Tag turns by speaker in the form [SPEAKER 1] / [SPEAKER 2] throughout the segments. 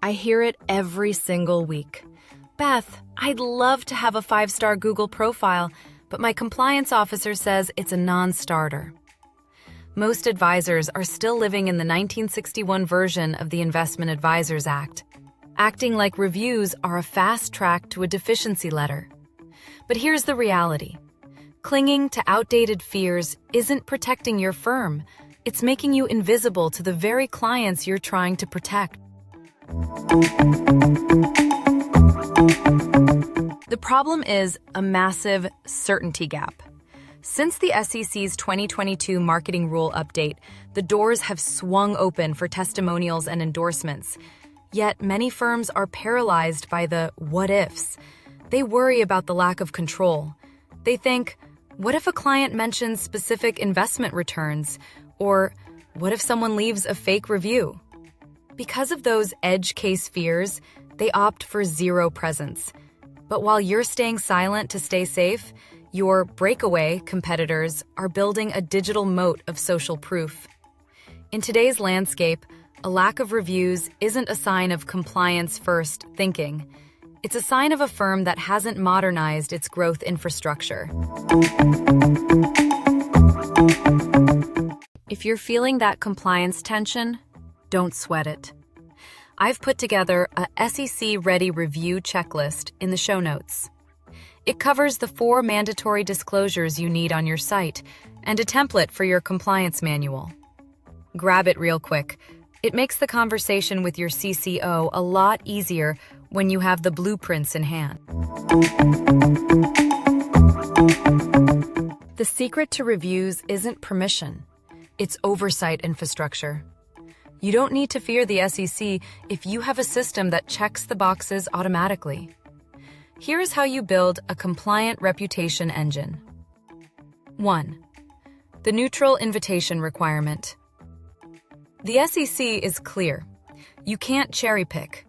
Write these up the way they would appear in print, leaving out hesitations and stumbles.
[SPEAKER 1] I hear it every single week. Beth, I'd love to have a 5-star Google profile, but my compliance officer says it's a non-starter. Most advisors are still living in the 1961 version of the Investment Advisors Act, acting like reviews are a fast track to a deficiency letter. But here's the reality. Clinging to outdated fears isn't protecting your firm. It's making you invisible to the very clients you're trying to protect. The problem is a massive certainty gap. Since the SEC's 2022 marketing rule update, the doors have swung open for testimonials and endorsements. Yet many firms are paralyzed by the what-ifs. They worry about the lack of control. They think, what if a client mentions specific investment returns? Or what if someone leaves a fake review? Because of those edge case fears, they opt for zero presence. But while you're staying silent to stay safe, your breakaway competitors are building a digital moat of social proof. In today's landscape, a lack of reviews isn't a sign of compliance-first thinking. It's a sign of a firm that hasn't modernized its growth infrastructure. If you're feeling that compliance tension, don't sweat it. I've put together a SEC-ready review checklist in the show notes. It covers the 4 mandatory disclosures you need on your site and a template for your compliance manual. Grab it real quick. It makes the conversation with your CCO a lot easier when you have the blueprints in hand. The secret to reviews isn't permission. It's oversight infrastructure. You don't need to fear the SEC if you have a system that checks the boxes automatically. Here's how you build a compliant reputation engine. 1. The neutral invitation requirement. The SEC is clear. You can't cherry pick.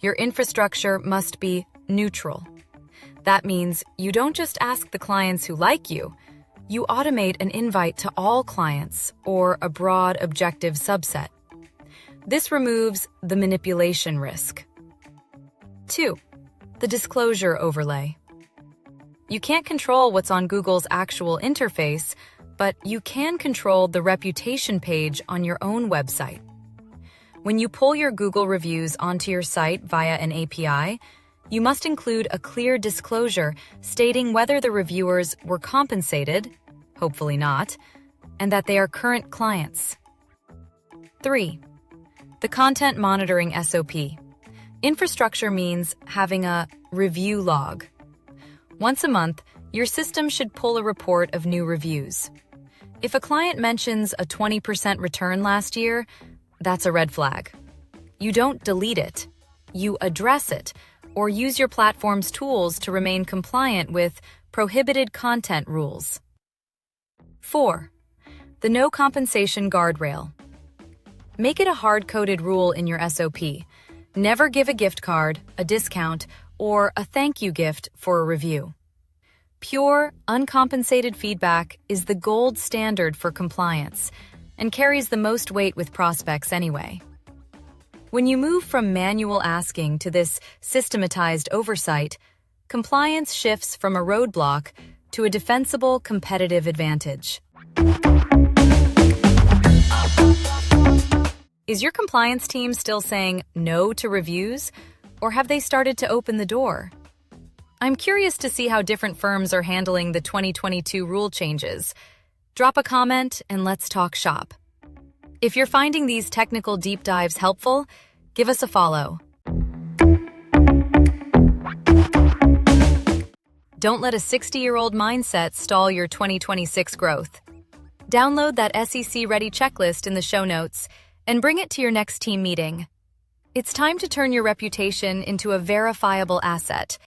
[SPEAKER 1] Your infrastructure must be neutral. That means you don't just ask the clients who like you. You automate an invite to all clients or a broad objective subset. This removes the manipulation risk. 2. The disclosure overlay. You can't control what's on Google's actual interface, but you can control the reputation page on your own website. When you pull your Google reviews onto your site via an API, you must include a clear disclosure stating whether the reviewers were compensated, hopefully not, and that they are current clients. 3. The content monitoring SOP. Infrastructure means having a review log. Once a month, your system should pull a report of new reviews. If a client mentions a 20% return last year, that's a red flag. You don't delete it. You address it, or use your platform's tools to remain compliant with prohibited content rules. 4. The no compensation guardrail. Make it a hard-coded rule in your SOP. Never give a gift card, a discount, or a thank you gift for a review. Pure, uncompensated feedback is the gold standard for compliance and carries the most weight with prospects anyway. When you move from manual asking to this systematized oversight, compliance shifts from a roadblock to a defensible competitive advantage. Is your compliance team still saying no to reviews, or have they started to open the door? I'm curious to see how different firms are handling the 2022 rule changes. Drop a comment and let's talk shop. If you're finding these technical deep dives helpful, give us a follow. Don't let a 60-year-old mindset stall your 2026 growth. Download that SEC-ready checklist in the show notes and bring it to your next team meeting. It's time to turn your reputation into a verifiable asset.